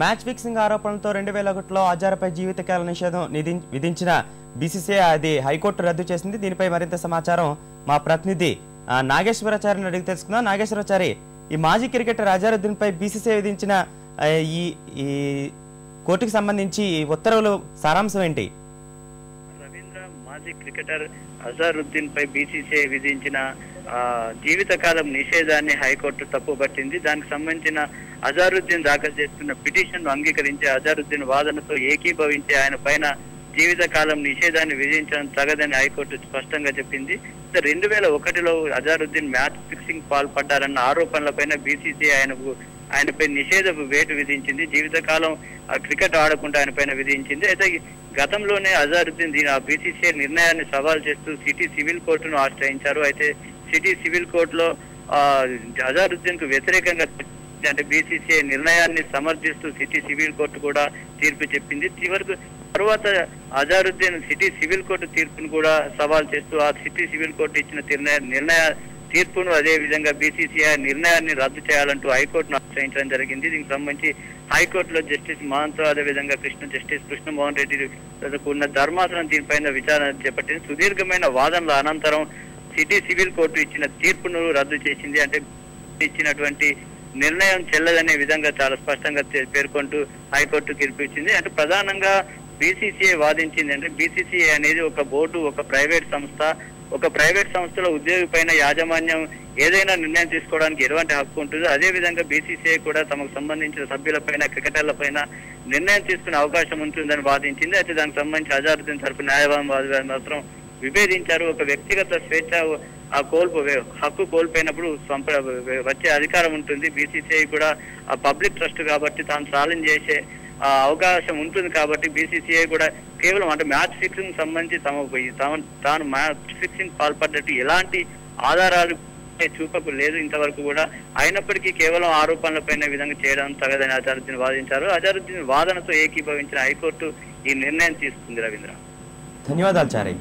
Match fixing ఆరోపణలతో 2001లో అజార్పై జీవితకాల నిషేధం విధించిన బీసీసీఐ అది హైకోర్టు రద్దు చేసింది. దీనిపై మరింత సమాచారం మా ప్రతినిధి నాగేశ్వరాచార్యని అడిగి తెలుసుకుందాం. నాగేశ్వరాచారి, ఈ మాజీ క్రికెటర్ అజారుద్దీన్ పై బీసీసీఐ విధించిన ఈ కోర్టుకు సంబంధించి ఉత్తర్వులు సారాంశం ఏంటి? రవీంద్ర, మాజీ క్రికెటర్ అజారుద్దీన్ పై బీసీసీఐ విధించిన జీవితకాలం నిషేధాన్ని హైకోర్టు తప్పుపట్టింది. దానికి సంబంధించిన అజారుద్దీన్ దాఖలు చేస్తున్న పిటిషన్ అంగీకరించి అజారుద్దీన్ వాదనతో ఏకీభవించి ఆయన పైన జీవితకాలం నిషేధాన్ని విధించడం తగదని హైకోర్టు స్పష్టంగా చెప్పింది. 2001లో అజారుద్దీన్ మ్యాచ్ ఫిక్సింగ్ పాల్పడ్డారన్న ఆరోపణలపైన బీసీసీఐ ఆయనపై నిషేధ వేటు విధించింది. జీవితకాలం క్రికెట్ ఆడకుండా ఆయన పైన విధించింది. అయితే గతంలోనే అజారుద్దీన్ బీసీసీఐ నిర్ణయాన్ని సవాల్ చేస్తూ సిటీ సివిల్ కోర్టును ఆశ్రయించారు. అయితే సిటీ సివిల్ కోర్టులో అజారుద్దీన్ కు వ్యతిరేకంగా అంటే బీసీసీఐ నిర్ణయాన్ని సమర్థిస్తూ సిటీ సివిల్ కోర్టు కూడా తీర్పు చెప్పింది. చివరకు తర్వాత అజారుద్దీన్ సిటీ సివిల్ కోర్టు తీర్పును కూడా సవాల్ చేస్తూ ఆ సిటీ సివిల్ కోర్టు ఇచ్చిన నిర్ణయ తీర్పును అదే విధంగా బీసీసీఐ నిర్ణయాన్ని రద్దు చేయాలంటూ హైకోర్టును ఆశ్రయించడం జరిగింది. దీనికి సంబంధించి హైకోర్టులో జస్టిస్ మహంతో అదేవిధంగా జస్టిస్ కృష్ణమోహన్ రెడ్డి ఉన్న ధర్మాసనం దీనిపైన విచారణ చేపట్టింది. సుదీర్ఘమైన వాదనల అనంతరం సిటీ సివిల్ కోర్టు ఇచ్చిన తీర్పును రద్దు చేసింది. అంటే ఇచ్చినటువంటి నిర్ణయం చెల్లదనే విధంగా చాలా స్పష్టంగా పేర్కొంటూ హైకోర్టు తీర్పు ఇచ్చింది. అంటే ప్రధానంగా బీసీసీఐ వాదించింది అంటే బీసీసీఐ అనేది ఒక బోర్డు, ఒక ప్రైవేట్ సంస్థ. ఒక ప్రైవేట్ సంస్థలో ఉద్యోగి పైన యాజమాన్యం ఏదైనా నిర్ణయం తీసుకోవడానికి ఎటువంటి హక్కు ఉంటుందో అదే విధంగా బీసీసీఐ కూడా తమకు సంబంధించిన సభ్యులపైన, క్రికెటర్ల పైన నిర్ణయం తీసుకునే అవకాశం ఉంటుందని వాదించింది. అయితే దానికి సంబంధించి అజారుద్దీన్ తరపు న్యాయవాది మాత్రం విభేదించారు. ఒక వ్యక్తిగత స్వేచ్ఛ హక్కు కోల్పోయినప్పుడు వచ్చే అధికారం ఉంటుంది. బీసీసీఐ కూడా ఆ పబ్లిక్ ట్రస్ట్ కాబట్టి తాను ఛాలెంజ్ చేసే అవకాశం ఉంటుంది. కాబట్టి బీసీసీఐ కూడా కేవలం అంటే మ్యాచ్ ఫిక్సింగ్ సంబంధించి తాను మ్యాచ్ ఫిక్సింగ్ పాల్పడ్డట్టు ఎలాంటి ఆధారాలు చూపకు లేదు ఇంతవరకు కూడా. అయినప్పటికీ కేవలం ఆరోపణలపైన విధంగా చేయడం తగదని అజారుద్దీన్ వాదించారు. అజారుద్దీన్ వాదనతో ఏకీభవించిన హైకోర్టు ఈ నిర్ణయం తీసుకుంది. రవీంద్ర, ధన్యవాదాలు చారి.